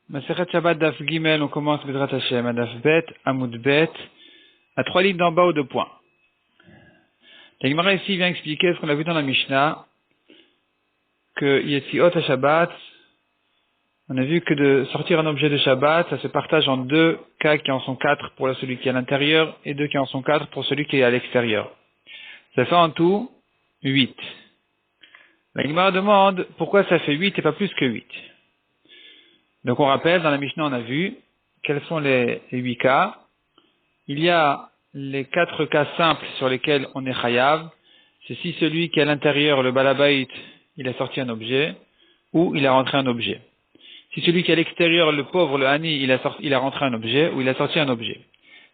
Masechet Shabbat Daf Gimel, on commence Bezrat Hashem, à Daf Bet, Amud Bet, à 3 lignes d'en bas ou 2 points. La Gemara ici vient expliquer ce qu'on a vu dans la Mishnah, que Yetziot à Shabbat, on a vu que de sortir un objet de Shabbat, ça se partage en 2 cas qui en sont 4 pour celui qui est à l'intérieur et 2 qui en sont 4 pour celui qui est à l'extérieur. Ça fait en tout 8. La Gemara demande pourquoi ça fait 8 et pas plus que 8. Donc on rappelle, dans la Mishnah on a vu quels sont les 8 cas. Il y a les 4 cas simples sur lesquels on est chayav. C'est si celui qui est à l'intérieur, le balabait, il a sorti un objet, ou il a rentré un objet. Si celui qui est à l'extérieur, le pauvre, le hani, il a rentré un objet, ou il a sorti un objet.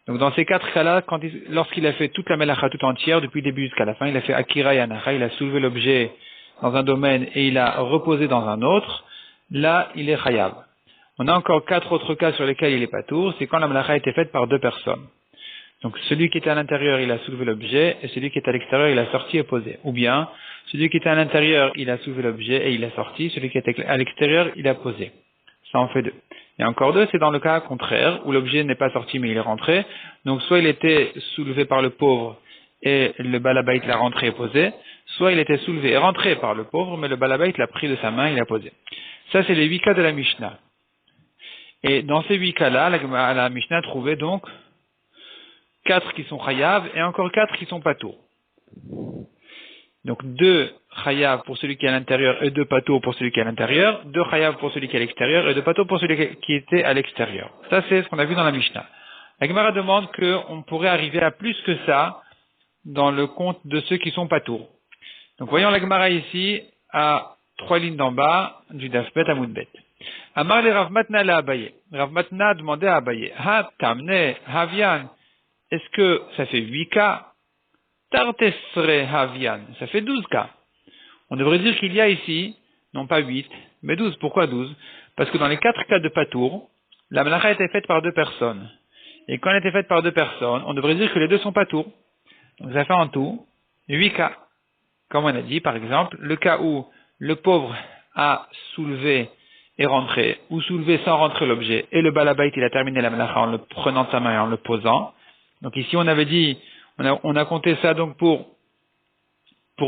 Donc dans ces 4 cas-là, lorsqu'il a fait toute la melacha tout entière, depuis le début jusqu'à la fin, il a fait akira et anacha, il a soulevé l'objet dans un domaine et il a reposé dans un autre, là il est chayav. On a encore 4 autres cas sur lesquels il est patour, c'est quand la melacha a été faite par 2 personnes. Donc celui qui était à l'intérieur, il a soulevé l'objet, et celui qui était à l'extérieur, il a sorti et posé. Ou bien, celui qui était à l'intérieur, il a soulevé l'objet et il a sorti, celui qui était à l'extérieur, il a posé. Ça en fait 2. Et encore 2, c'est dans le cas contraire, où l'objet n'est pas sorti mais il est rentré. Donc soit il était soulevé par le pauvre et le balabait l'a rentré et posé, soit il était soulevé et rentré par le pauvre, mais le balabait l'a pris de sa main et l'a posé. Ça c'est les 8 cas de la Mishnah. Et dans ces 8 cas-là, la Mishnah a trouvé donc 4 qui sont chayav et encore 4 qui sont patour. Donc 2 chayav pour celui qui est à l'intérieur et 2 patour pour celui qui est à l'intérieur, 2 chayav pour celui qui est à l'extérieur et 2 patour pour celui qui était à l'extérieur. Ça c'est ce qu'on a vu dans la Mishnah. La Gemara demande qu'on pourrait arriver à plus que ça dans le compte de ceux qui sont patour. Donc voyons la Gemara ici à 3 lignes d'en bas du Daf Bet Amud Bet. Amar le Rav Matna la Abaye. Rav Matna demandait à Abaye, Ha tamne havian. Est-ce que ça fait 8 cas? Tartesre havian. Ça fait 12 cas. On devrait dire qu'il y a ici, non pas 8, mais 12. Pourquoi 12? Parce que dans les 4 cas de patour, la melacha a été faite par 2 personnes. Et quand elle a été faite par 2 personnes, on devrait dire que les 2 sont patour. Donc ça fait en tout 8 cas. Comme on a dit, par exemple, le cas où le pauvre a soulevé et rentré, ou soulevé sans rentrer l'objet, et le balabait il a terminé la melacha en le prenant de sa main et en le posant. Donc ici on avait dit, on a compté ça donc pour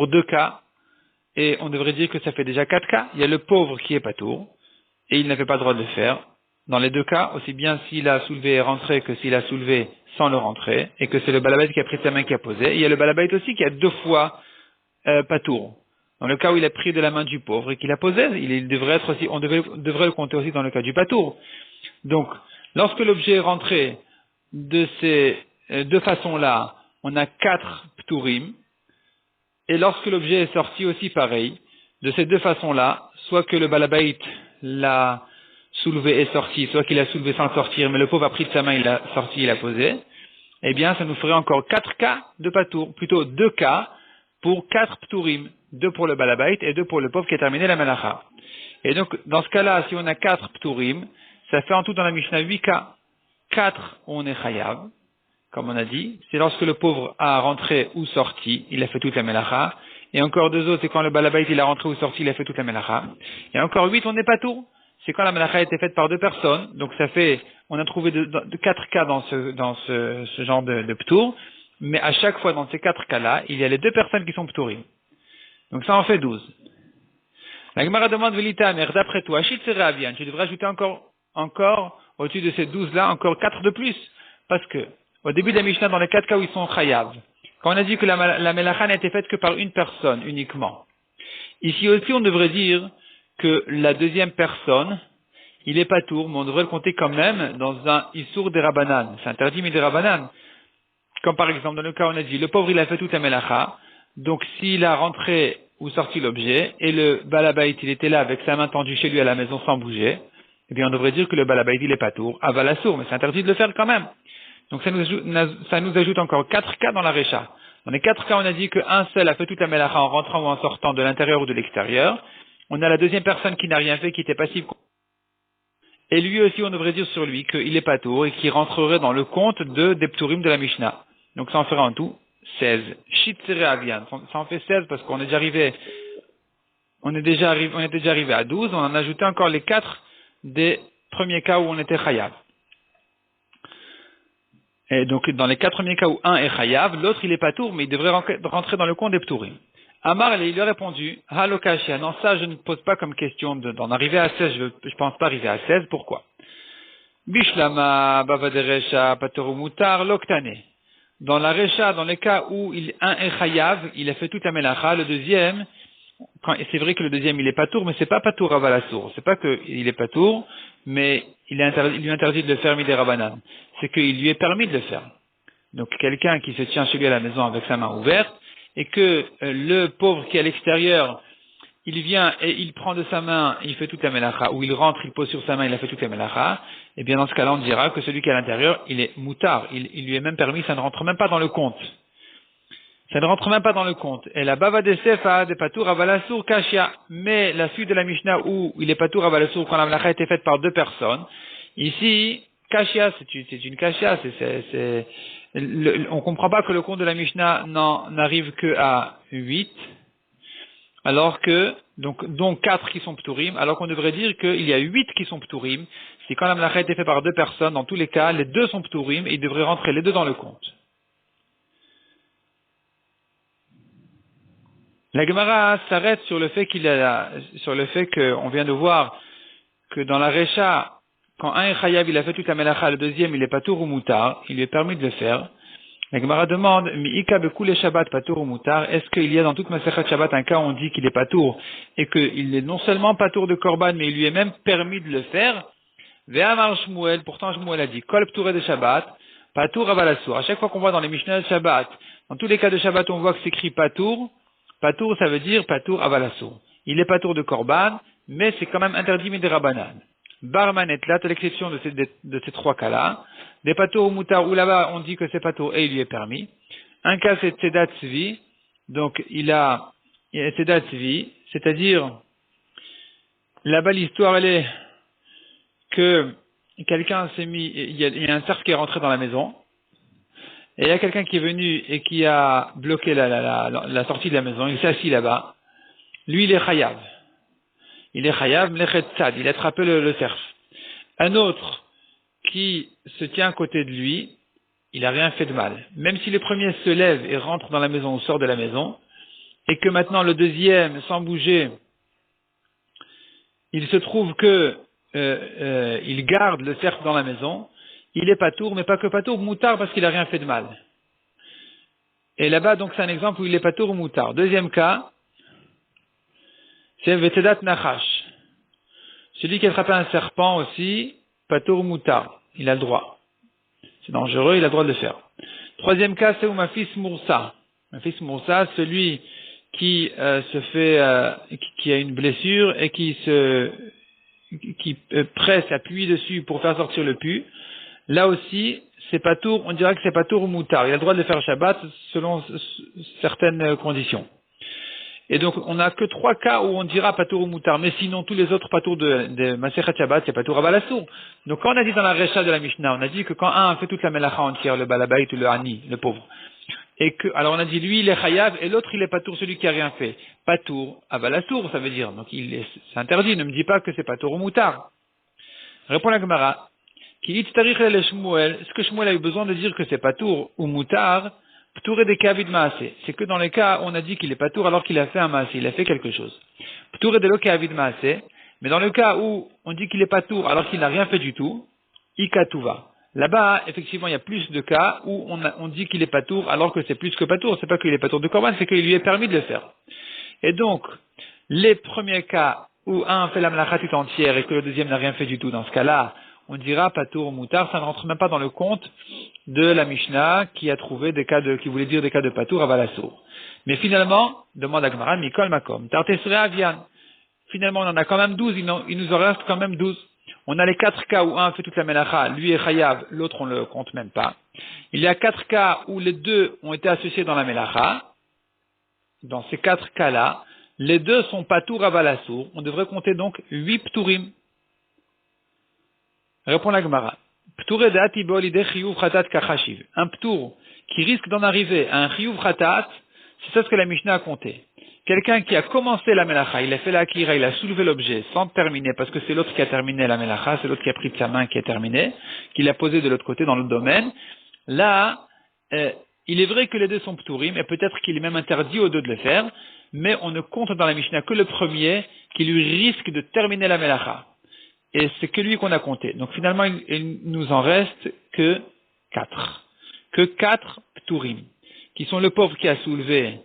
2 cas, et on devrait dire que ça fait déjà 4 cas. Il y a le pauvre qui est patour, et il n'avait pas le droit de le faire. Dans les 2 cas, aussi bien s'il a soulevé et rentré que s'il a soulevé sans le rentrer, et que c'est le balabait qui a pris sa main qui a posé. Et il y a le balabait aussi qui a 2 fois patour. Dans le cas où il a pris de la main du pauvre et qu'il a posé, il devrait être aussi, on devrait le compter aussi dans le cas du patour. Donc, lorsque l'objet est rentré de ces 2 façons-là, on a 4 pturim, et lorsque l'objet est sorti aussi pareil, de ces 2 façons-là, soit que le balabait l'a soulevé et sorti, soit qu'il a soulevé sans le sortir, mais le pauvre a pris de sa main, il l'a sorti, il a posé, eh bien, ça nous ferait encore 4 cas de patour, plutôt 2 cas pour 4 pturim, 2 pour le balabait et 2 pour le pauvre qui a terminé la melacha. Et donc, dans ce cas-là, si on a 4 pturim, ça fait en tout dans la Mishnah 8 cas. 4 où on est chayav, comme on a dit, c'est lorsque le pauvre a rentré ou sorti, il a fait toute la melacha. Et encore 2 autres, c'est quand le balabait il a rentré ou sorti, il a fait toute la melacha. Et encore 8, on n'est pas tout. C'est quand la melacha a été faite par 2 personnes. Donc ça fait, on a trouvé 4 cas dans ce genre de ptour. Mais à chaque fois dans ces 4 cas-là, il y a les 2 personnes qui sont ptourim. Donc ça en fait 12. La Gemara demande Velita, mais d'après toi, Achit Seravian, tu devrais ajouter encore, au-dessus de ces 12-là, encore 4 de plus. Parce que, au début de la Mishnah, dans les 4 cas où ils sont chayav, quand on a dit que la melacha n'a été faite que par une personne uniquement, ici aussi on devrait dire que la deuxième personne, il est patour, mais on devrait le compter quand même dans un Issour des Rabanan. C'est interdit, mais des Rabanan. Comme par exemple, dans le cas où on a dit, le pauvre il a fait toute la melacha, donc s'il a rentré ou sorti l'objet, et le balabait il était là avec sa main tendue chez lui à la maison sans bouger, eh bien on devrait dire que le balabait il est patour, avalassour, mais c'est interdit de le faire quand même. Donc ça nous ajoute encore 4 cas dans la récha. Dans les 4 cas, on a dit qu'un seul a fait toute la melacha en rentrant ou en sortant de l'intérieur ou de l'extérieur. On a la deuxième personne qui n'a rien fait, qui était passive. Et lui aussi, on devrait dire sur lui qu'il est patour et qu'il rentrerait dans le compte des pturim de la Mishnah. Donc ça en ferait en tout 16. Shitzere avian. Ça en fait 16 parce qu'on est déjà arrivé, on était déjà arrivé à 12. On en a ajouté encore les 4 des premiers cas où on était chayav. Et donc, dans les 4 premiers cas où un est chayav, l'autre il est patour, mais il devrait rentrer dans le compte des pturim. Amar, il lui a répondu, halokashia, non, ça je ne pose pas comme question d'en arriver à 16, je pense pas arriver à 16, pourquoi? Bishlama, bavaderesha, patoru mutar, loktane. Dans la recha, dans les cas où un est chayav, il a fait toute la melacha, le deuxième, c'est vrai que le deuxième il est patour, mais c'est pas patour avalassour, c'est pas qu'il est patour, mais il lui interdit de le faire midé rabanan. C'est qu'il lui est permis de le faire. Donc quelqu'un qui se tient chez lui à la maison avec sa main ouverte, et que le pauvre qui est à l'extérieur, il vient et il prend de sa main, il fait toute la melacha, ou il rentre, il pose sur sa main, il a fait toute la melacha, et bien dans ce cas-là on dira que celui qui est à l'intérieur, il est moutard, il lui est même permis, ça ne rentre même pas dans le compte. Ça ne rentre même pas dans le compte. Et la bava de sefa de patour avalassour kashia. Mais la suite de la Mishnah où il est patour avalassour quand la melacha a été faite par 2 personnes, ici, kashia, c'est une kashia, on comprend pas que le compte de la Mishnah n'arrive que à 8, alors que, donc 4 qui sont pturim, alors qu'on devrait dire qu'il y a 8 qui sont pturim. Si quand la melacha a été faite par 2 personnes, dans tous les cas, les 2 sont pturim et ils devraient rentrer les 2 dans le compte. La Gemara s'arrête sur le fait qu'on vient de voir que dans la Recha, quand un est chayav, il a fait toute la melacha, le deuxième, il est patour ou moutar, il lui est permis de le faire. La Gemara demande, mi'ika bekule Shabbat patour ou moutar, est-ce qu'il y a dans toute Masechet Shabbat un cas où on dit qu'il est patour, et qu'il est non seulement patour de korban, mais il lui est même permis de le faire? Ve'amar Shmuel, pourtant Shmuel a dit, kol ptouré de Shabbat, patour avalassour. À chaque fois qu'on voit dans les Mishnah de Shabbat, dans tous les cas de Shabbat, on voit que c'est écrit patour. Patour, ça veut dire patour avalassour. Il est patour de korban, mais c'est quand même interdit midé rabanan. Barman et là, à l'exception de ces 3 cas-là. Des patour ou moutar, où là-bas on dit que c'est patour et il lui est permis. Un cas c'est tzedat tzvi, donc il a tzedat tzvi, c'est-à-dire, là-bas l'histoire elle est que quelqu'un s'est mis, il y a un cerf qui est rentré dans la maison, et il y a quelqu'un qui est venu et qui a bloqué la sortie de la maison, il s'est assis là-bas. Lui, il est chayav. Il est chayav, mlechet tzad, il a attrapé le cerf. Un autre qui se tient à côté de lui, il n'a rien fait de mal. Même si le premier se lève et rentre dans la maison ou sort de la maison, et que maintenant le deuxième, sans bouger, il se trouve que il garde le cerf dans la maison, il est patour, mais pas que patour, moutard parce qu'il n'a rien fait de mal. Et là-bas, donc, c'est un exemple où il est patour ou moutard. Deuxième cas, c'est vetedat nachash. Celui qui a attrapé un serpent aussi, patour ou moutard. Il a le droit. C'est dangereux, il a le droit de le faire. Troisième cas, c'est ma fils moursa. Ma fils moursa, celui qui qui a une blessure et qui presse, appuie dessus pour faire sortir le pus. Là aussi, c'est patour, on dira que c'est patour ou moutard. Il a le droit de le faire Shabbat selon certaines conditions. Et donc, on n'a que 3 cas où on dira patour ou moutard, mais sinon tous les autres patours de Masechet Shabbat, c'est patour avalassour. Donc quand on a dit dans la Recha de la Mishnah, on a dit que quand un fait toute la melacha entière, le balabait ou le hani, le pauvre, et que, alors on a dit lui il est chayav et l'autre il est patour, celui qui a rien fait. Patour avalassour, ça veut dire. Donc c'est interdit, ne me dis pas que c'est patour ou moutard. Répond la Gemara. Est-ce que Shmuel a eu besoin de dire que c'est patour ou moutard, ptouré des kavid maasé? C'est que dans les cas où on a dit qu'il est patour alors qu'il a fait un maasé, il a fait quelque chose. Ptouré de lo kavid maasé, mais dans le cas où on dit qu'il est patour alors qu'il n'a rien fait du tout, ikatuva. Là-bas, effectivement, il y a plus de cas où on dit qu'il est patour alors que c'est plus que patour. C'est pas qu'il est patour de korban, c'est qu'il lui est permis de le faire. Et donc, les premiers cas où un fait la melacha tout entière et que le deuxième n'a rien fait du tout, dans ce cas-là, on dira patour ou moutard, ça ne rentre même pas dans le compte de la Mishnah qui a trouvé qui voulait dire des cas de patour à Valassour. Mais finalement, demande à Gemara, Mikol Makom, Tartesre Avian. Finalement, on en a quand même 12, il nous en reste quand même 12. On a les 4 cas où un fait toute la melacha, lui est chayav, l'autre on le compte même pas. Il y a 4 cas où les 2 ont été associés dans la melacha. Dans ces 4 cas-là, les 2 sont patour à Valassour. On devrait compter donc 8 pturim. Répond la Gemara. Ptouré de atibol ide chiyuv chatat kachashiv. Un ptour qui risque d'en arriver à un chiyuv chatat, c'est ça ce que la Mishnah a compté. quelqu'un qui a commencé la melacha, il a fait la akira, il a soulevé l'objet sans terminer, parce que c'est l'autre qui a terminé la melacha, c'est l'autre qui a pris de sa main qui a terminé, qui l'a posé de l'autre côté dans le domaine. Là, il est vrai que les deux sont pturim, et peut-être qu'il est même interdit aux deux de le faire, mais on ne compte dans la Mishnah que le premier qui lui risque de terminer la melacha. Et c'est que lui qu'on a compté. Donc finalement, il nous en reste que 4. Que 4 pturim, qui sont le pauvre qui a soulevé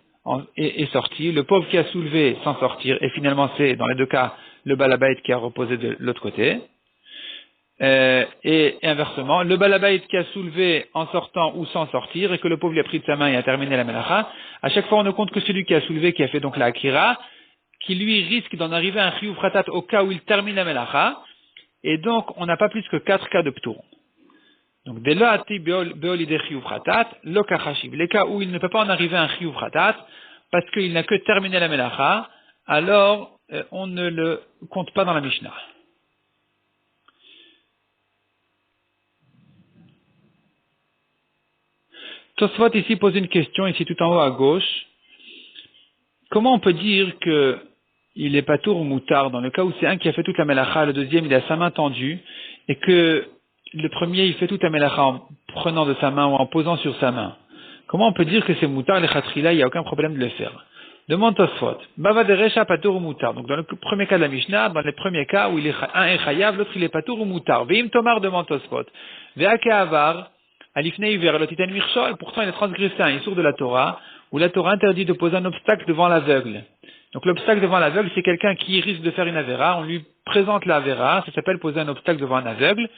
et sorti, le pauvre qui a soulevé sans sortir, et finalement c'est, dans les deux cas, le balabait qui a reposé de l'autre côté. Et inversement, le balabait qui a soulevé en sortant ou sans sortir, et que le pauvre lui a pris de sa main et a terminé la melacha, à chaque fois on ne compte que celui qui a soulevé, qui a fait donc la akira, qui lui risque d'en arriver à un chiyuv fratat au cas où il termine la melacha, et donc on n'a pas plus que 4 cas de ptour. Donc, dès là, les cas où il ne peut pas en arriver à un chiyuv fratat, parce qu'il n'a que terminé la melacha, alors on ne le compte pas dans la Mishnah. Tosfot ici pose une question, ici tout en haut à gauche. Comment on peut dire que il est patour ou moutard dans le cas où c'est un qui a fait toute la melacha, le deuxième il a sa main tendue, et que le premier il fait toute la melacha en prenant de sa main ou en posant sur sa main. Comment on peut dire que c'est moutard, les khatrila, il n'y a aucun problème de le faire? Demande Tosfot. Bava de recha patour ou moutard. Donc dans le premier cas de la Mishnah, dans les premiers cas où il est un est chayav, l'autre il est patour ou moutard. Veim tomar demande Tosfot. Veake avar, alifnei ver le titan mirchol, pourtant il a transgressé un issour de la Torah, où la Torah interdit de poser un obstacle devant l'aveugle. Donc l'obstacle devant l'aveugle, c'est quelqu'un qui risque de faire une avéra, on lui présente la avéra, ça s'appelle poser un obstacle devant un aveugle,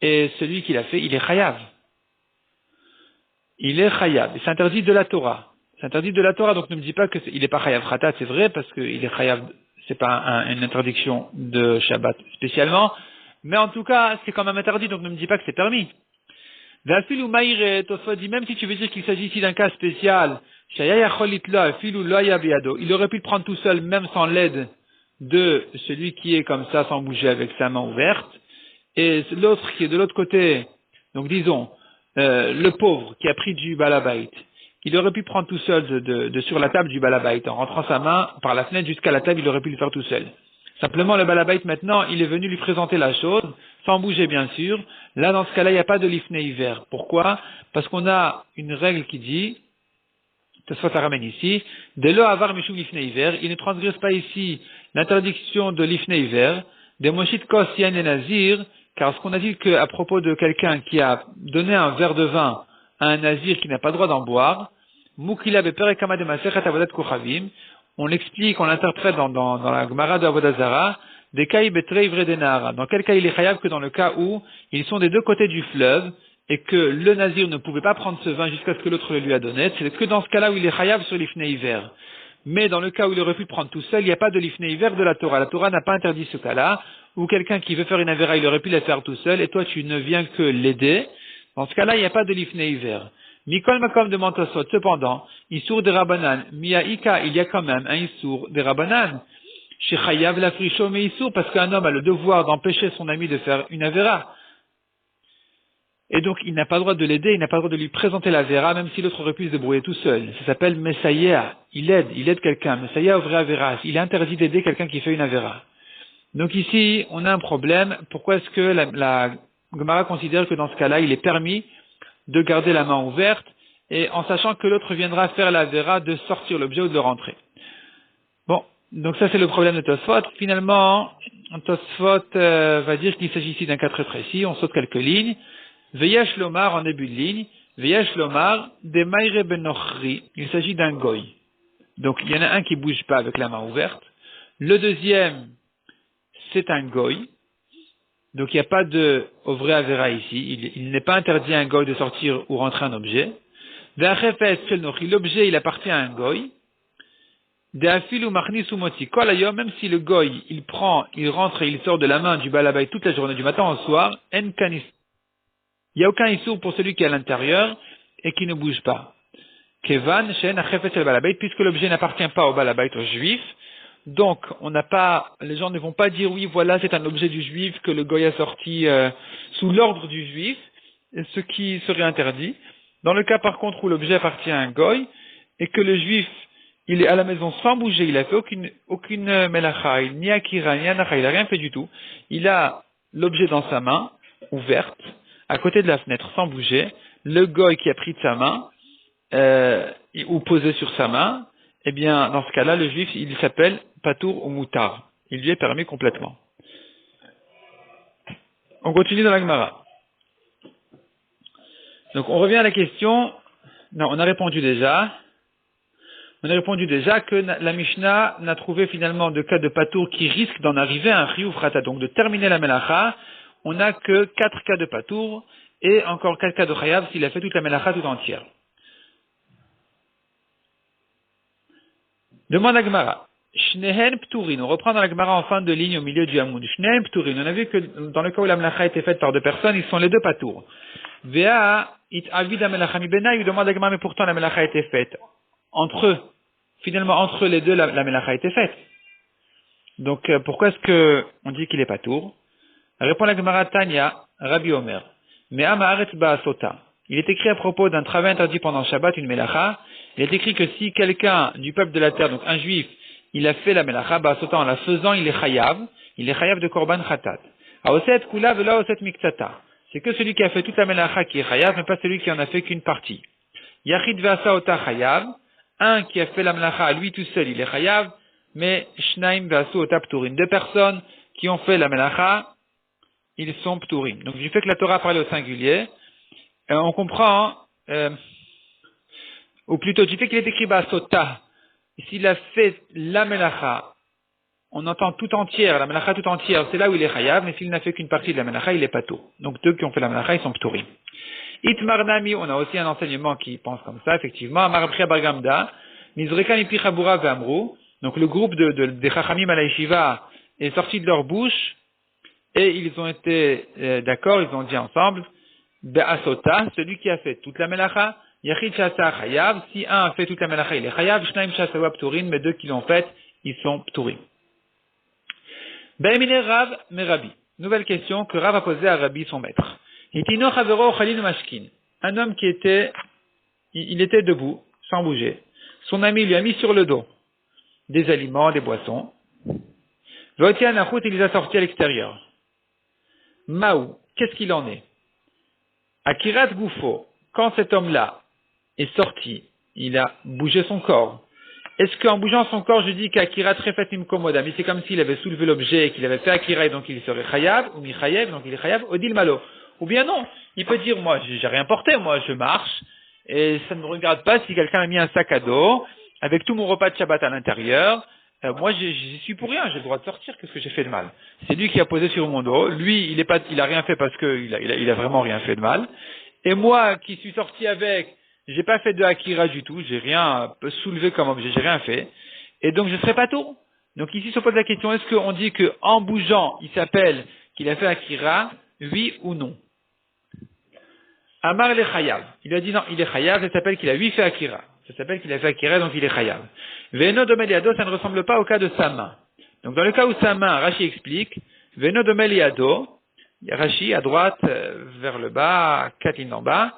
et celui qui l'a fait, il est chayav. Il est chayav, et c'est interdit de la Torah. C'est interdit de la Torah, donc ne me dis pas que il n'est pas chayav khatat, c'est vrai, parce qu'il est chayav, c'est pas une interdiction de Shabbat spécialement, mais en tout cas, c'est quand même interdit, donc ne me dis pas que c'est permis. Vafil ou maïre, Tosfot dit, même si tu veux dire qu'il s'agit ici d'un cas spécial, il aurait pu le prendre tout seul, même sans l'aide de celui qui est comme ça, sans bouger, avec sa main ouverte, et l'autre qui est de l'autre côté, donc disons, le pauvre qui a pris du balabait, il aurait pu prendre tout seul de sur la table du balabait, en rentrant sa main par la fenêtre jusqu'à la table, il aurait pu le faire tout seul. Simplement, le balabait maintenant, il est venu lui présenter la chose, sans bouger bien sûr. Là, dans ce cas-là, il n'y a pas de lifnei hiver. Pourquoi? Parce qu'on a une règle qui dit, Tosfot la ramène ici, de lo avar mishum lifnei hiver, il ne transgresse pas ici l'interdiction de lifnei hiver, de moshit kos yan et nazir, car ce qu'on a dit qu'à propos de quelqu'un qui a donné un verre de vin à un nazir qui n'a pas le droit d'en boire, mukila beperekama de masechet avodat kochavim, on l'explique, on l'interprète dans la Gemara de Avodah Zarah, des cas betrei vre denara. Dans quel cas il est chayav que dans le cas où ils sont des deux côtés du fleuve et que le nazir ne pouvait pas prendre ce vin jusqu'à ce que l'autre le lui a donné, c'est que dans ce cas-là où il est chayav sur l'ifnei hiver. Mais dans le cas où il aurait pu prendre tout seul, il n'y a pas de l'ifnei hiver de la Torah. La Torah n'a pas interdit ce cas-là, où quelqu'un qui veut faire une avera, il aurait pu la faire tout seul, et toi tu ne viens que l'aider. Dans ce cas-là, il n'y a pas de l'ifnei hiver. Mikol Makom demande Tosfot, cependant, Issour de Rabbanan, Miaïka, il y a quand même un Issour de Rabbanan. Chez Chayav la fricho mais Issour, parce qu'un homme a le devoir d'empêcher son ami de faire une avera. Et donc, il n'a pas le droit de l'aider, il n'a pas le droit de lui présenter l'avera, même si l'autre aurait pu se débrouiller tout seul. Ça s'appelle Messaïa. Il aide quelqu'un. Messaïa ouvre avera. Il est interdit d'aider quelqu'un qui fait une avera. Donc ici, on a un problème. Pourquoi est-ce que la Gemara considère que dans ce cas-là, il est permis de garder la main ouverte, et en sachant que l'autre viendra faire la vera de sortir l'objet ou de le rentrer. Bon, donc ça c'est le problème de Tosfot. Finalement, Tosfot va dire qu'il s'agit ici d'un cas très précis, on saute quelques lignes. Veyesh lomar en début de ligne, Veyesh lomar de maïre benochri, il s'agit d'un goy. Donc il y en a un qui bouge pas avec la main ouverte, le deuxième c'est un goy. Donc il n'y a pas de vrai avera ici. Il n'est pas interdit à un goy de sortir ou rentrer un objet. L'objet il appartient à un goy. Même si le goy il rentre et il sort de la main du balabay toute la journée du matin au soir, il n'y a aucun issour pour celui qui est à l'intérieur et qui ne bouge pas. Puisque l'objet n'appartient pas au balabay, au juif. Donc, les gens ne vont pas dire oui, voilà, c'est un objet du juif que le goy a sorti sous l'ordre du juif, ce qui serait interdit. Dans le cas par contre où l'objet appartient à un goy et que le juif il est à la maison sans bouger, il a fait aucune melacha, ni akira, ni anacha, il a rien fait du tout. Il a l'objet dans sa main, ouverte, à côté de la fenêtre, sans bouger. Le goy qui a pris de sa main, ou posé sur sa main, eh bien, dans ce cas-là, le juif, il s'appelle patour ou moutar. Il lui est permis complètement. On continue dans la Gemara. Donc, on revient à la question. Non, on a répondu déjà. On a répondu déjà que la Mishnah n'a trouvé finalement de cas de patour qui risque d'en arriver à un chiyuv rata. Donc, de terminer la melacha, on n'a que 4 cas de patour et encore 4 cas de chayav s'il a fait toute la melacha tout entière. Demande à Gemara. Shnehen pturin. On reprend dans la Gemara en fin de ligne au milieu du Hamoud. Shnehen pturin. On a vu que dans le cas où la melacha a été faite par 2 personnes, ils sont les 2 patours. Vea it avid melacha mi benai. Il demande à Gemara, mais pourtant la melacha a été faite entre eux. Finalement, entre les deux, la melacha a été faite. Donc, pourquoi est-ce que on dit qu'il est patour? Répond la Gemara Tanya, Rabbi Omer. Me'am haaretz ba'asota. Il est écrit à propos d'un travail interdit pendant Shabbat, une melacha. Il est écrit que si quelqu'un du peuple de la terre, donc un juif, il a fait la melacha, ba'asota, en la faisant, il est chayav de korban chatat. Aoset kula vela oset miktsata. C'est que celui qui a fait toute la melacha qui est chayav, mais pas celui qui en a fait qu'une partie. Yachid ve'asa ota chayav. Un qui a fait la melacha, lui tout seul, il est chayav, mais shnaim ve'asu ota pturin. 2 personnes qui ont fait la melacha, ils sont pturim. Donc du fait que la Torah parle au singulier, on comprend, ou plutôt du fait qu'il est écrit ba'asota, s'il a fait la melacha, on entend tout entière, la melacha tout entière, c'est là où il est chayav, mais s'il n'a fait qu'une partie de la melacha, il est pato. Donc 2 qui ont fait la melacha, ils sont pturim. Itmarnami, on a aussi un enseignement qui pense comme ça, effectivement. Amarabria Bargamda, Mizreka Mipi Chabura Ve'amru. Donc le groupe des Chachamim à la Yeshiva est sorti de leur bouche et ils ont été d'accord, ils ont dit ensemble, Be'asota, celui qui a fait toute la melacha, Yachid Shasa Chayav, si un a fait toute la melacha, il est Chayav, Shnaim Shasawa Pturin, mais 2 qui l'ont fait, ils sont Pturin. Be'emine Rav Merabi. Nouvelle question que Rav a posée à Rabbi, son maître. Un homme qui était debout, sans bouger. Son ami lui a mis sur le dos des aliments, des boissons. Il les a sortis à l'extérieur. Maou, qu'est-ce qu'il en est? Akirat Goufo, quand cet homme-là est sorti, il a bougé son corps. Est-ce qu'en bougeant son corps, je dis qu'Akirat Refatim Komoda, mais c'est comme s'il avait soulevé l'objet et qu'il avait fait Akira et donc il serait Chayav, ou Michayev, donc il est Chayav, Odil Malo. Ou bien non, il peut dire, moi, j'ai rien porté, moi, je marche, et ça ne me regarde pas si quelqu'un a mis un sac à dos, avec tout mon repas de Shabbat à l'intérieur, moi, j'y suis pour rien, j'ai le droit de sortir, qu'est-ce que j'ai fait de mal? C'est lui qui a posé sur mon dos, lui, il a rien fait parce il a vraiment rien fait de mal, et moi, qui suis sorti avec, j'ai pas fait de Akira du tout, j'ai rien soulevé comme objet, j'ai rien fait, et donc je serai pas tôt. Donc ici se pose la question, est-ce qu'on dit qu'en bougeant, il s'appelle qu'il a fait Akira, oui ou non? Amar le chayav. Il a dit non, il est chayav, ça s'appelle qu'il a fait Akira. Ça s'appelle qu'il a fait Akira, donc il est chayav. Veno domeliado, ça ne ressemble pas au cas de sa main. Donc dans le cas où sa main, Rashi explique, Veno domeliado, Rashi à droite, vers le bas, 4 lignes en bas,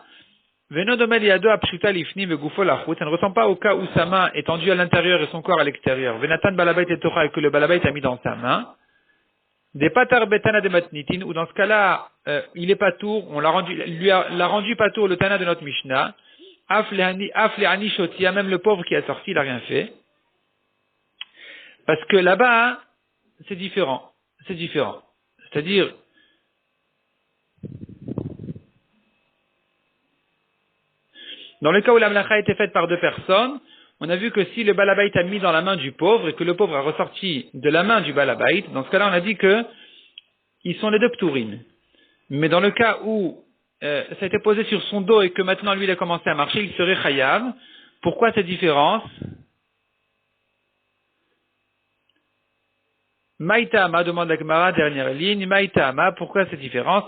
Veno domeliado apshuta lifni vegufo lachut, ça ne ressemble pas au cas où sa main est tendue à l'intérieur et son corps à l'extérieur. Venatan balabait et Torah, et que le balabait a mis dans sa main. Des patar betana de matnitin, ou dans ce cas-là, il est patour, on l'a rendu patour le tana de notre Mishnah. Afle ani shotia, même le pauvre qui a sorti, il n'a rien fait. Parce que là-bas, c'est différent. C'est-à-dire, dans le cas où la melacha a été faite par 2 personnes, on a vu que si le balabait a mis dans la main du pauvre et que le pauvre a ressorti de la main du balabait, dans ce cas-là, on a dit que ils sont les 2 pturim. Mais dans le cas où ça a été posé sur son dos et que maintenant lui il a commencé à marcher, il serait chayav. Pourquoi cette différence? Maïtama, demande la Gemara, dernière ligne. Maïtama, pourquoi cette différence?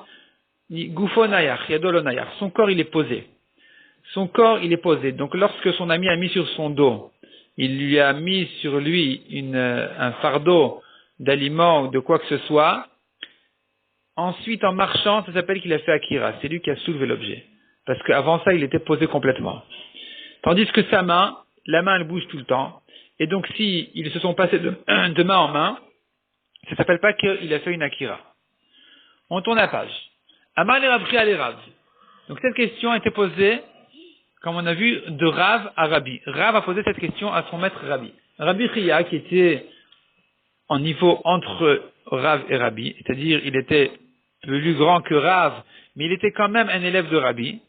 Gufo nayach, yadolo nayach. Son corps il est posé. Donc lorsque son ami a mis sur son dos, il lui a mis sur lui un fardeau d'aliments ou de quoi que ce soit, ensuite en marchant, ça s'appelle qu'il a fait Akira. C'est lui qui a soulevé l'objet. Parce qu'avant ça, il était posé complètement. Tandis que sa main, la main elle bouge tout le temps. et donc si ils se sont passés de main en main, ça ne s'appelle pas qu'il a fait une akira. On tourne la page. Amar les Rabri à les Rav. Donc cette question a été posée, comme on a vu, de Rav à Rabbi. Rav a posé cette question à son maître Rabbi. Rabbi Chia, qui était en niveau entre Rav et Rabbi, c'est-à-dire il était plus grand que Rav, mais il était quand même un élève de Rabbi.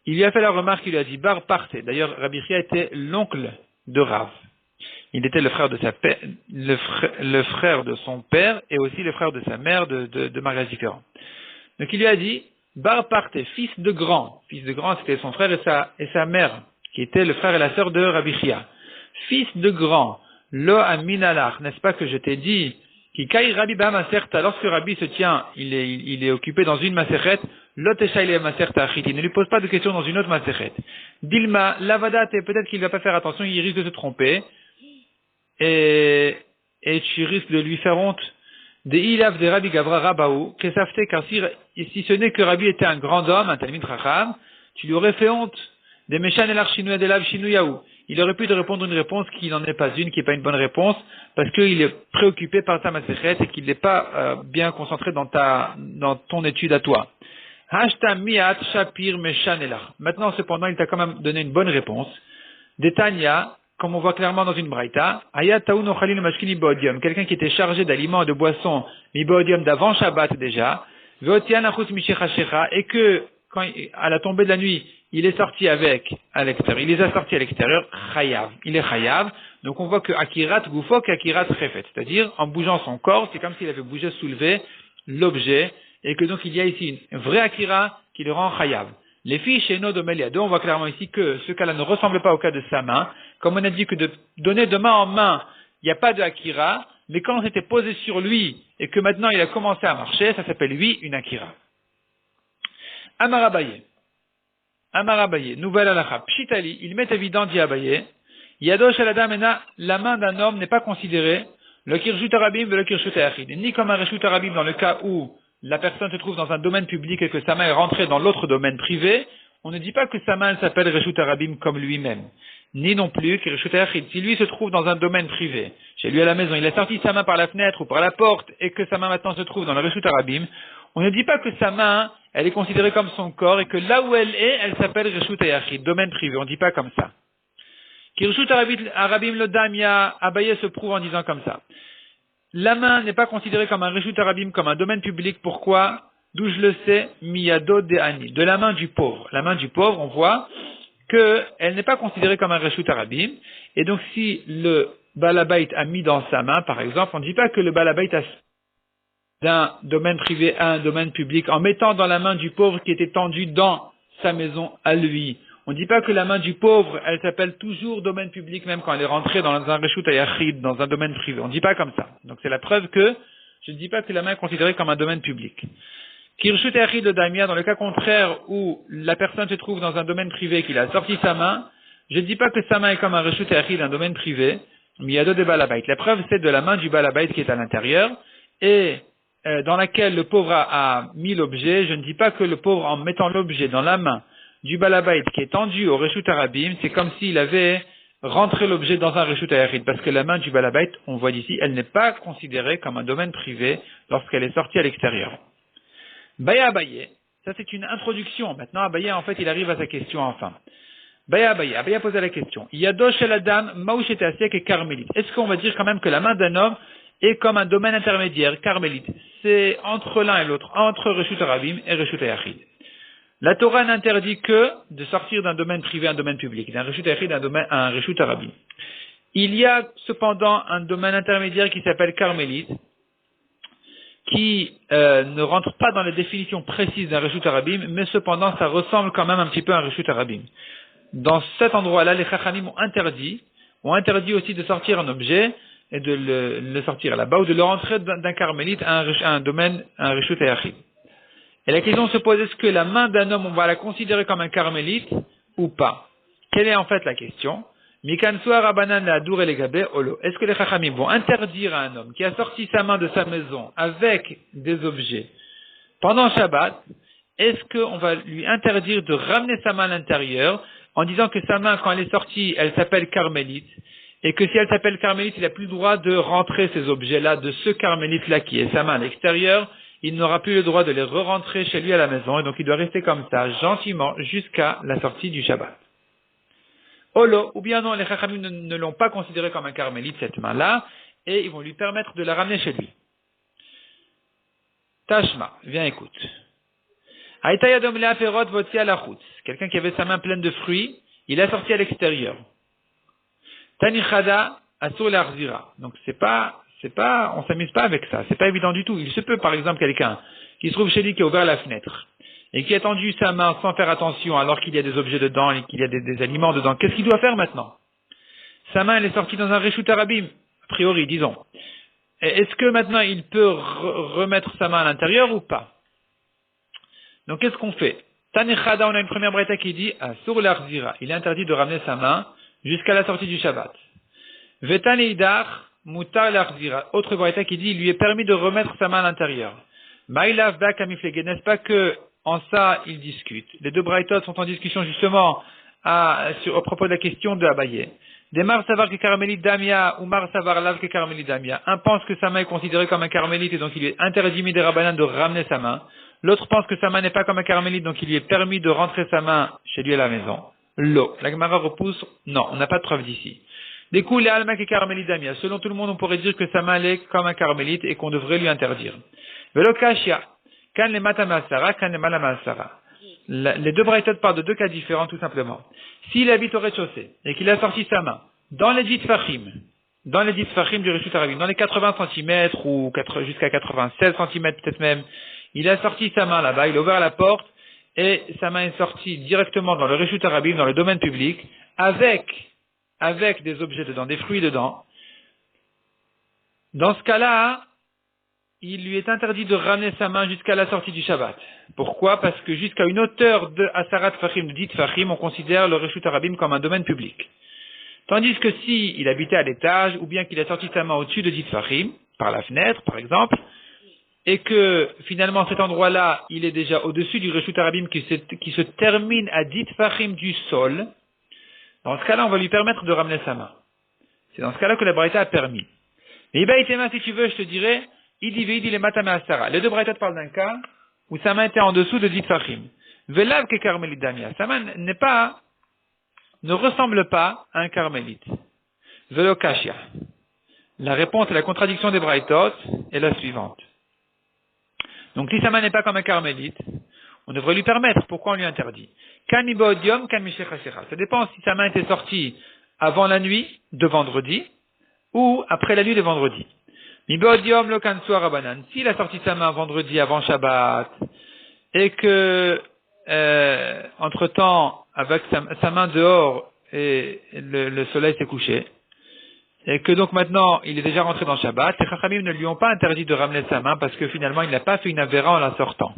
Il lui a fait la remarque, il lui a dit, Bar partez. D'ailleurs, Rabbi Chia était l'oncle de Rav. Il était le frère de le frère de son père et aussi le frère de sa mère de mariages différents. Donc il lui a dit, Bar partez, fils de grand. Fils de grand, c'était son frère et sa mère, qui étaient le frère et la sœur de Rabbi Chia. Fils de grand, lo aminalach, n'est-ce pas que je t'ai dit, qui kai Rabbi ba maserta, lorsque Rabbi se tient, il est occupé dans une maseret, lo teshaile maserta achit, il ne lui pose pas de questions dans une autre maseret. Dilma, lavada, peut-être qu'il ne va pas faire attention, il risque de se tromper, et tu risques de lui faire honte. De ilav de Rabbi Gavra Rabaou, que savte, car si ce n'est que Rabbi était un grand homme, un talmid racham, tu lui aurais fait honte. De Meshan el Archinu et de Lav Shinu Yaou. Il aurait pu te répondre une réponse qui n'en est pas une, qui n'est pas une bonne réponse, parce qu'il est préoccupé par ta masechet et qu'il n'est pas bien concentré dans ton étude à toi. Hashta miat shapir meshan elach. Maintenant, cependant, il t'a quand même donné une bonne réponse. Detanya, comme on voit clairement dans une braïta, ayat taun ochalin mashkini boodium, quelqu'un qui était chargé d'aliments et de boissons, mi boodium d'avant Shabbat déjà, veotian achus mishecha et que, à la tombée de la nuit, il est sorti à l'extérieur. Il les a sortis à l'extérieur, chayav. Il est chayav. Donc on voit que akirat gufok, akirat refet. C'est-à-dire, en bougeant son corps, c'est comme s'il avait bougé, soulevé l'objet, et que donc il y a ici une vraie akira qui le rend chayav. Les filles chez nos domeliado, on voit clairement ici que ce cas-là ne ressemble pas au cas de sa main. Comme on a dit que de donner de main en main, il n'y a pas de akira, mais quand c'était posé sur lui, et que maintenant il a commencé à marcher, ça s'appelle lui une akira. Amar Abaye, nouvelle halakha. Pshitali, il met évident, dit Abaye, Yadosh aladamena, la main d'un homme n'est pas considérée, le kirshut arabim ve le kirshut ayachid. Ni comme un reshut arabim dans le cas où la personne se trouve dans un domaine public et que sa main est rentrée dans l'autre domaine privé, on ne dit pas que sa main elle s'appelle reshut arabim comme lui-même. Ni non plus que reshut ayachid. Si lui se trouve dans un domaine privé, chez lui à la maison, il a sorti sa main par la fenêtre ou par la porte et que sa main maintenant se trouve dans le reshut arabim, on ne dit pas que sa main, elle est considérée comme son corps et que là où elle est, elle s'appelle Reshut Ayachid, domaine privé. On ne dit pas comme ça. Kirshut Arabim Lodamia, Abaye se prouve en disant comme ça. La main n'est pas considérée comme un Reshut Arabim, comme un domaine public. Pourquoi? D'où je le sais, Miyado de Ani, de la main du pauvre. La main du pauvre, on voit qu'elle n'est pas considérée comme un Reshut Arabim. Et donc si le Balabait a mis dans sa main, par exemple, on ne dit pas que le Balabait a d'un domaine privé à un domaine public, en mettant dans la main du pauvre qui était tendu dans sa maison à lui. On ne dit pas que la main du pauvre, elle s'appelle toujours domaine public, même quand elle est rentrée dans un reshut ayachid, dans un domaine privé. On ne dit pas comme ça. Donc c'est la preuve que je ne dis pas que la main est considérée comme un domaine public. Kirshut ayachid de Damia, dans le cas contraire où la personne se trouve dans un domaine privé, qu'il a sorti sa main, je ne dis pas que sa main est comme un reshut ayachid d'un domaine privé, miyado de balabait. La preuve c'est de la main du balabait qui est à l'intérieur, et dans laquelle le pauvre a mis l'objet, je ne dis pas que le pauvre, en mettant l'objet dans la main du balabait qui est tendu au reshut arabim, c'est comme s'il avait rentré l'objet dans un reshut ayachid, parce que la main du balabait, on voit d'ici, elle n'est pas considérée comme un domaine privé lorsqu'elle est sortie à l'extérieur. Baya Abaye, ça c'est une introduction. Maintenant Abaye, en fait, il arrive à sa question enfin. Baya Abaye a posé la question. Yadosh el adam maouchet asiek et carmélite. Est-ce qu'on va dire quand même que la main d'un homme est comme un domaine intermédiaire, carmélite? C'est entre l'un et l'autre, entre reshut arabim et reshut ayachid. La Torah n'interdit que de sortir d'un domaine privé à un domaine public, d'un reshut ayachid à un reshut arabim. Il y a cependant un domaine intermédiaire qui s'appelle carmélite, qui ne rentre pas dans les définitions précises d'un reshut arabim, mais cependant ça ressemble quand même un petit peu à un reshut arabim. Dans cet endroit-là, les chachamim ont interdit aussi de sortir un objet et de le sortir là-bas, ou de le rentrer d'un carmélite à un domaine, un reshut ayachid. Et la question se pose, est-ce que la main d'un homme, on va la considérer comme un carmélite ou pas? Quelle est en fait la question? Mikansoa rabanan la adour et les gabé olo. Est-ce que les chachamim vont interdire à un homme qui a sorti sa main de sa maison avec des objets pendant Shabbat, est-ce qu'on va lui interdire de ramener sa main à l'intérieur en disant que sa main, quand elle est sortie, elle s'appelle carmélite, et que si elle s'appelle carmélite, il n'a plus le droit de rentrer ces objets-là de ce carmélite-là qui est sa main à l'extérieur, il n'aura plus le droit de les re-rentrer chez lui à la maison, et donc il doit rester comme ça, gentiment, jusqu'à la sortie du Shabbat. Olo, ou bien non, les Chachamim ne l'ont pas considéré comme un carmélite, cette main-là, et ils vont lui permettre de la ramener chez lui. Tashma, viens écoute. Quelqu'un qui avait sa main pleine de fruits, il a sorti à l'extérieur. Tanichada asur l'arzira. Donc on s'amuse pas avec ça, c'est pas évident du tout. Il se peut par exemple quelqu'un qui se trouve chez lui qui a ouvert la fenêtre et qui a tendu sa main sans faire attention alors qu'il y a des objets dedans et qu'il y a des aliments dedans. Qu'est-ce qu'il doit faire maintenant? Sa main elle est sortie dans un reshut arabim, a priori disons. Est-ce que maintenant il peut remettre sa main à l'intérieur ou pas? Donc qu'est-ce qu'on fait? Tanichada, on a une première braïta qui dit asur l'arzira. Il est interdit de ramener sa main jusqu'à la sortie du Shabbat. Vetaneidar mutar l'arzira. Autre braïta qui dit il lui est permis de remettre sa main à l'intérieur. Maïlav ba kamiflege. N'est-ce pas que en ça ils discutent? Les deux braïtot sont en discussion justement à propos de la question de Abaye. Demar savar que carmélite damia ou mar savar lav que carmélite damia. Un pense que sa main est considérée comme un carmélite et donc il est interdit des rabbanan de ramener sa main. L'autre pense que sa main n'est pas comme un carmélite, donc il lui est permis de rentrer sa main chez lui à la maison. L'eau. La Gemara repousse, non, on n'a pas de preuve d'ici. Des coups, les alma et carmélite damia. Selon tout le monde, on pourrait dire que sa main est comme un carmélite et qu'on devrait lui interdire. Velo kashia. Kan le matamasara, kan le malamasara. Les deux braïtotes parlent de deux cas différents, tout simplement. S'il habite au rez-de-chaussée et qu'il a sorti sa main dans les dix fachim du reshut arabim, dans les 80 cm ou jusqu'à 96 cm peut-être même, il a sorti sa main là-bas, il a ouvert la porte et sa main est sortie directement dans le reshut arabim, dans le domaine public, avec des objets dedans, des fruits dedans. Dans ce cas-là, il lui est interdit de ramener sa main jusqu'à la sortie du Shabbat. Pourquoi? Parce que jusqu'à une hauteur de Asarat Fahim, de 10 Fahim, on considère le reshut arabim comme un domaine public. Tandis que si il habitait à l'étage, ou bien qu'il a sorti sa main au-dessus de 10 Fahim, par la fenêtre par exemple, et que finalement cet endroit-là, il est déjà au-dessus du reshut arabim qui se termine à 10 Fahim du sol, dans ce cas-là, on va lui permettre de ramener sa main. C'est dans ce cas-là que la braïta a permis. Mais Ibaïtema, si tu veux, je te dirais, Idi les matame asara. Les deux braïtas parlent d'un cas où sa main était en dessous de 10 fachim. Velav ke carmélite damia. Sa main ne ressemble pas à un carmélite. Velo kashia. La réponse à la contradiction des braïtot est la suivante. Donc si sa main n'est pas comme un carmélite, on devrait lui permettre. Pourquoi on lui interdit? Kan ibodium, kan mishechashecha. Ça dépend si sa main était sortie avant la nuit de vendredi ou après la nuit de vendredi. Mibodium lo kan soir rabanan. S'il a sorti sa main vendredi avant Shabbat et que entre temps avec sa main dehors et le soleil s'est couché et que donc maintenant il est déjà rentré dans Shabbat, les Chachamim ne lui ont pas interdit de ramener sa main parce que finalement il n'a pas fait une avéra en la sortant.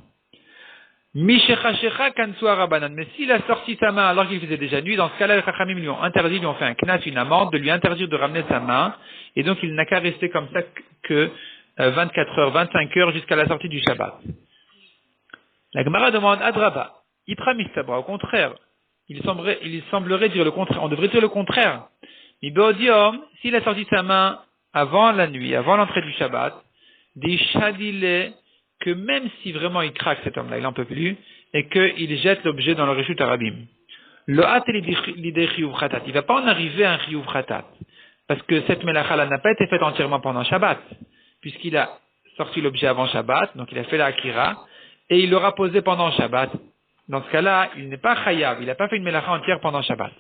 Mishechashecha kan soir rabanan. Mais s'il a sorti sa main alors qu'il faisait déjà nuit, dans ce cas-là les Chachamim lui ont interdit, lui ont fait un knas, une amende de lui interdire de ramener sa main. Et donc, il n'a qu'à rester comme ça que 24 heures, 25 heures jusqu'à la sortie du Shabbat. La Gemara demande Adraba, Ipra Mistabra. Au contraire, il semblerait dire le contraire. On devrait dire le contraire. Ibodium, s'il a sorti sa main avant la nuit, avant l'entrée du Shabbat, des shadilés, que même si vraiment il craque cet homme-là, il n'en peut plus, et qu'il jette l'objet dans le reshut arabim. Lo at l'idée chiyuv khatat. Il ne va pas en arriver à un chiyuv khatat. Parce que cette melacha n'a pas été faite entièrement pendant Shabbat, puisqu'il a sorti l'objet avant Shabbat, donc il a fait la akira, et il l'aura posé pendant Shabbat. Dans ce cas-là, il n'est pas chayav, il n'a pas fait une melacha entière pendant Shabbat.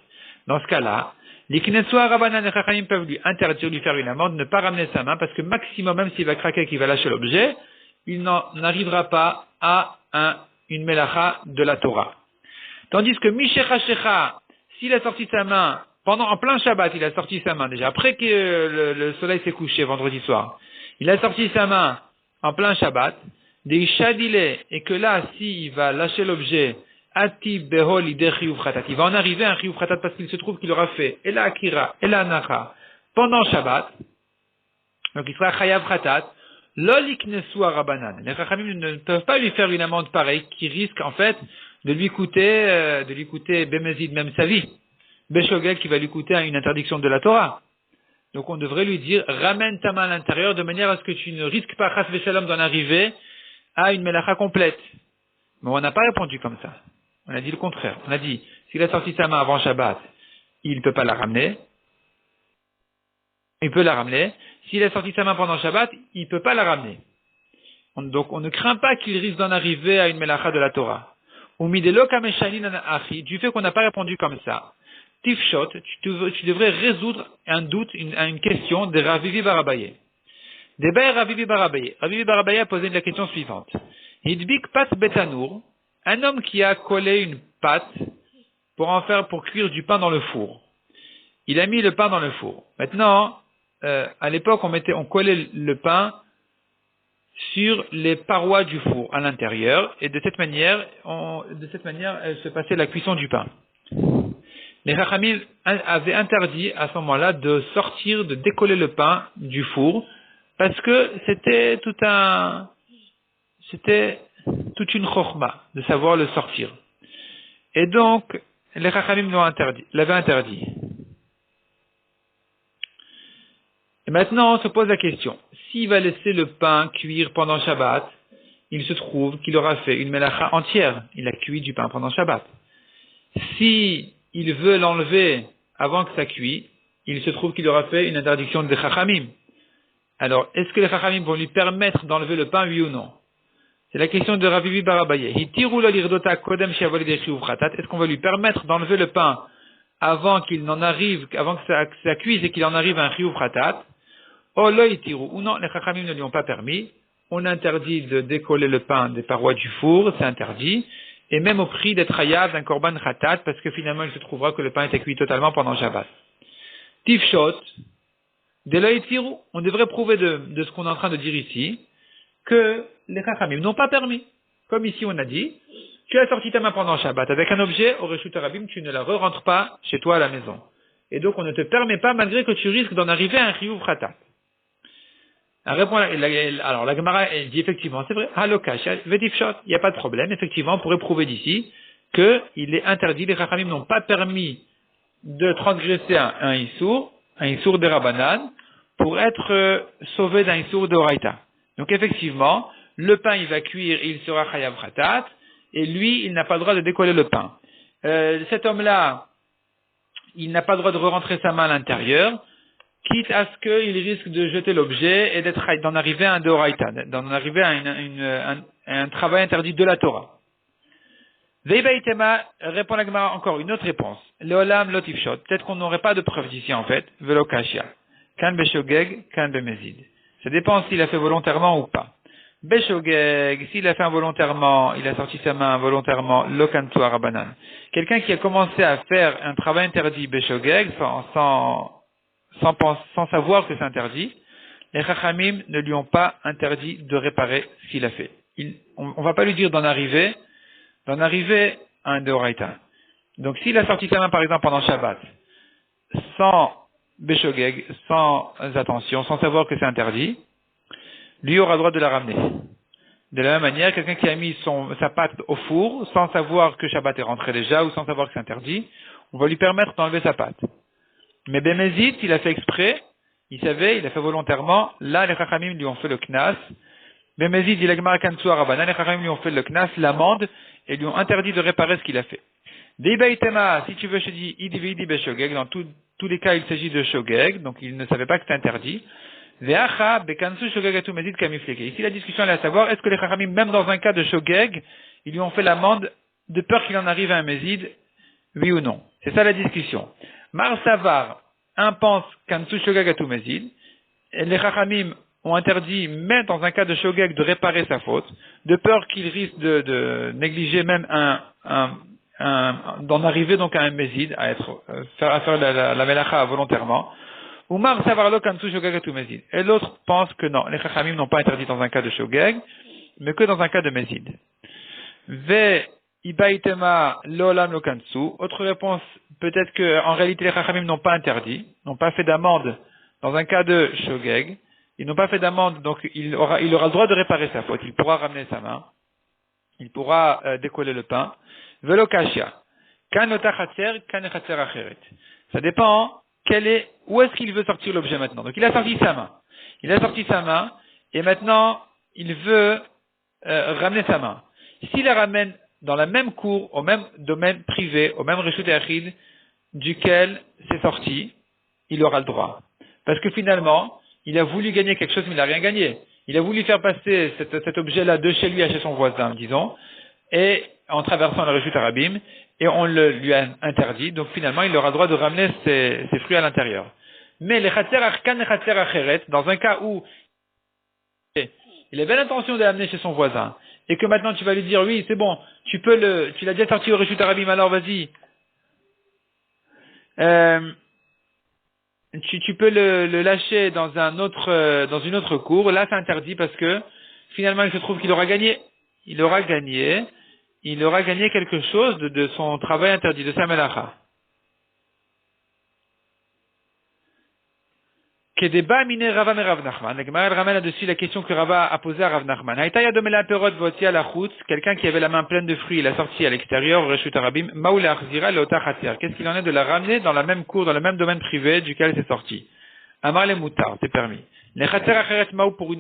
Dans ce cas-là, les Knessoa Rabbanan et Chachamim peuvent lui interdire, lui faire une amende, ne pas ramener sa main, parce que maximum, même s'il va craquer, qu'il va lâcher l'objet, il n'en arrivera pas à une melacha de la Torah. Tandis que Mishechashecha, s'il a sorti sa main en plein Shabbat, il a sorti sa main déjà. Après que le soleil s'est couché vendredi soir, il a sorti sa main en plein Shabbat, des shadilés, et que là, s'il va lâcher l'objet, atib behol ide chiyuv khatat, il va en arriver à un chiyuv khatat parce qu'il se trouve qu'il aura fait et la akira et la anacha pendant Shabbat, donc il sera chayav khatat, lolik nesua rabanan. Les chachamim ne peuvent pas lui faire une amende pareille qui risque en fait de lui coûter bemezid même sa vie. Beshogel qui va lui coûter une interdiction de la Torah. Donc on devrait lui dire, ramène ta main à l'intérieur de manière à ce que tu ne risques pas, chas v'shalom, d'en arriver à une melacha complète. Mais on n'a pas répondu comme ça. On a dit le contraire. On a dit, s'il a sorti sa main avant Shabbat, il ne peut pas la ramener. Il peut la ramener. S'il a sorti sa main pendant Shabbat, il ne peut pas la ramener. Donc on ne craint pas qu'il risque d'en arriver à une melacha de la Torah. Du fait qu'on n'a pas répondu comme ça. Tifshot, tu devrais résoudre un doute, une question de Ravivi Barabaye. Débat Ravivi Barabaye. Ravivi Barabaye a posé la question suivante. Hidbik pat betanour, un homme qui a collé une pâte pour cuire du pain dans le four. Il a mis le pain dans le four. Maintenant, à l'époque, on collait le pain sur les parois du four à l'intérieur, et de cette manière, se passait la cuisson du pain. Les Chachamim avaient interdit à ce moment-là de décoller le pain du four, parce que c'était toute une chokhma de savoir le sortir. Et donc, les Chachamim l'avaient interdit. Et maintenant, on se pose la question. S'il va laisser le pain cuire pendant Shabbat, il se trouve qu'il aura fait une melacha entière. Il a cuit du pain pendant Shabbat. Si il veut l'enlever avant que ça cuise, il se trouve qu'il aura fait une interdiction de Chachamim. Alors, est-ce que les Chachamim vont lui permettre d'enlever le pain, oui ou non? C'est la question de Ravivi Barabaye. Est-ce qu'on va lui permettre d'enlever le pain avant que ça cuise et qu'il en arrive à un chiyuv khatat? Oh, ou non, les Chachamim ne lui ont pas permis. On interdit de décoller le pain des parois du four, c'est interdit. Et même au prix d'être hayav d'un korban khatat, parce que finalement il se trouvera que le pain était cuit totalement pendant Shabbat. Tifshot, de l'oïtiru, on devrait prouver de ce qu'on est en train de dire ici, que les Chachamim n'ont pas permis. Comme ici on a dit, tu as sorti ta main pendant Shabbat avec un objet, au Reshut Harabim, tu ne la re-rentres pas chez toi à la maison. Et donc on ne te permet pas, malgré que tu risques d'en arriver à un chiyuv khatat. Alors la Gemara dit effectivement, c'est vrai, il n'y a pas de problème, effectivement, on pourrait prouver d'ici qu'il est interdit, les Chachamim n'ont pas permis de transgresser un issour de Rabbanan, pour être sauvé d'un issour de Oraita. Donc effectivement, le pain il va cuire et il sera chayav khatat, et lui il n'a pas le droit de décoller le pain. Cet homme-là, il n'a pas le droit de re-rentrer sa main à l'intérieur, quitte à ce qu'il risque de jeter l'objet et d'en arriver à un deoraita, d'en arriver à un travail interdit de la Torah. Zeiba Itema répond la Gemara encore une autre réponse. Leolam lotifshot. Peut-être qu'on n'aurait pas de preuve d'ici en fait. Velo kashia. Kan beshogeg, kan bemezid. Ça dépend s'il a fait volontairement ou pas. Beshogeg, s'il a fait involontairement, il a sorti sa main involontairement, lokantu arabanan. Quelqu'un qui a commencé à faire un travail interdit beshogeg, sans savoir que c'est interdit, les Chachamim ne lui ont pas interdit de réparer ce qu'il a fait. On va pas lui dire d'en arriver à un deoraita. Donc s'il a sorti sa main par exemple pendant Shabbat, sans beshogeg, sans attention, sans savoir que c'est interdit, lui aura le droit de la ramener. De la même manière, quelqu'un qui a mis sa pâte au four, sans savoir que Shabbat est rentré déjà, ou sans savoir que c'est interdit, on va lui permettre d'enlever sa pâte. Mais Bemezit, il a fait exprès, il savait, il a fait volontairement, là les Chachamim lui ont fait le knas. Bemezit, il a Gemara Kansu Arabana, les Chachamim lui ont fait le knas, l'amende, et lui ont interdit de réparer ce qu'il a fait. Deibaitema, si tu veux, je dis, Idi Beshogeg, dans tous les cas il s'agit de Shogeg, donc il ne savait pas que c'était interdit. Veacha, Bekansu Shogeg Atu Mezid Kamifleke. Ici la discussion elle est à savoir, est-ce que les Chachamim, même dans un cas de Shogeg, ils lui ont fait l'amende de peur qu'il en arrive à un Mezid, oui ou non? C'est ça la discussion. Mar Savar, un pense Kansu Shogeg Atu Mezid, les Chachamim ont interdit, même dans un cas de Shogeg, de réparer sa faute, de peur qu'il risque de négliger même d'en arriver donc à un Mezid, à faire la melacha volontairement. Ou Mar Savar Lo Kansu Shogeg Atu Mezid. Et l'autre pense que non, les Chachamim n'ont pas interdit dans un cas de Shogeg, mais que dans un cas de Mezid. Ve Ibaitema Lolam Lo Kansu. Autre réponse, peut-être que en réalité les Chachamim n'ont pas interdit, n'ont pas fait d'amende dans un cas de Shogeg. Ils n'ont pas fait d'amende, donc il aura le droit de réparer sa faute. Il pourra ramener sa main. Il pourra décoller le pain. Velo kashia. Kan ota chatzer, kan chatzer acheret. Ça dépend où est-ce qu'il veut sortir l'objet maintenant? Donc il a sorti sa main. Il a sorti sa main, et maintenant, il veut ramener sa main. S'il la ramène dans la même cour, au même domaine privé, au même Reshut Yachid, duquel c'est sorti, il aura le droit. Parce que finalement, il a voulu gagner quelque chose, mais il n'a rien gagné. Il a voulu faire passer cet objet-là de chez lui à chez son voisin, disons, et en traversant le Reshut Arabim, et on lui a interdit, donc finalement, il aura le droit de ramener ses fruits à l'intérieur. Mais les Khatser Arkan et Khatser Acheret, dans un cas où il avait l'intention de l'amener chez son voisin, et que maintenant tu vas lui dire, oui, c'est bon, tu l'as déjà sorti au Reshut Arabim, alors vas-y, tu peux le lâcher dans dans une autre cour. Là, c'est interdit parce que finalement, il se trouve qu'il aura gagné. Il aura gagné quelque chose de son travail interdit, de sa melacha. Kedeba mine Rava me Rav Nachman. La Gemara ramène là-dessus la question que Rava a posée à Rav Nachman. Haïtaya domela perot votia la chutz. Quelqu'un qui avait la main pleine de fruits, il a sorti à l'extérieur, au Reshut Arabim, maoule achzira leota chatzir. Qu'est-ce qu'il en est de la ramener dans la même cour, dans le même domaine privé duquel c'est sorti? Amar le moutar, c'est permis. Les chatzir acheret maou pour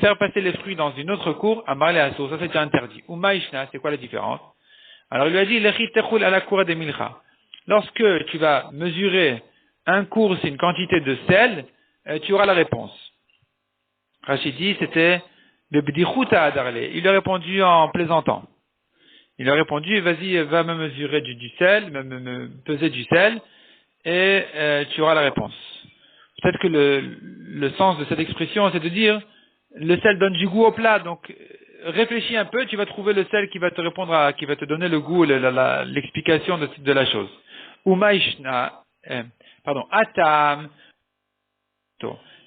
faire passer les fruits dans une autre cour, amar le assour, ça c'était interdit. Ou maishna, c'est quoi la différence? Alors il lui a dit, lechit techul à la cour de milcha. Lorsque tu vas mesurer un cours, c'est une quantité de sel, tu auras la réponse. Rachid dit, c'était le bdichuta adarle. Il lui a répondu en plaisantant. Il lui a répondu, vas-y, va me mesurer du sel, me peser du sel, et tu auras la réponse. Peut-être que le sens de cette expression, c'est de dire, le sel donne du goût au plat, donc réfléchis un peu, tu vas trouver le sel qui va te répondre qui va te donner le goût, l'explication de la chose. Umaishna, atam,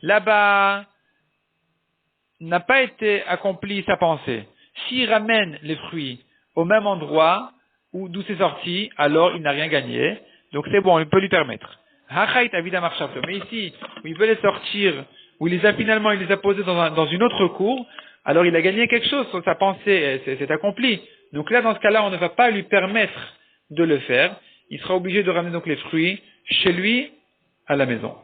là-bas, n'a pas été accomplie sa pensée. S'il ramène les fruits au même endroit d'où c'est sorti, alors il n'a rien gagné. Donc c'est bon, il peut lui permettre. Mais ici, où il veut les sortir, où il les a posés dans une autre cour, alors il a gagné quelque chose, sa pensée s'est accomplie. Donc là, dans ce cas-là, on ne va pas lui permettre de le faire. Il sera obligé de ramener donc les fruits chez lui, à la maison.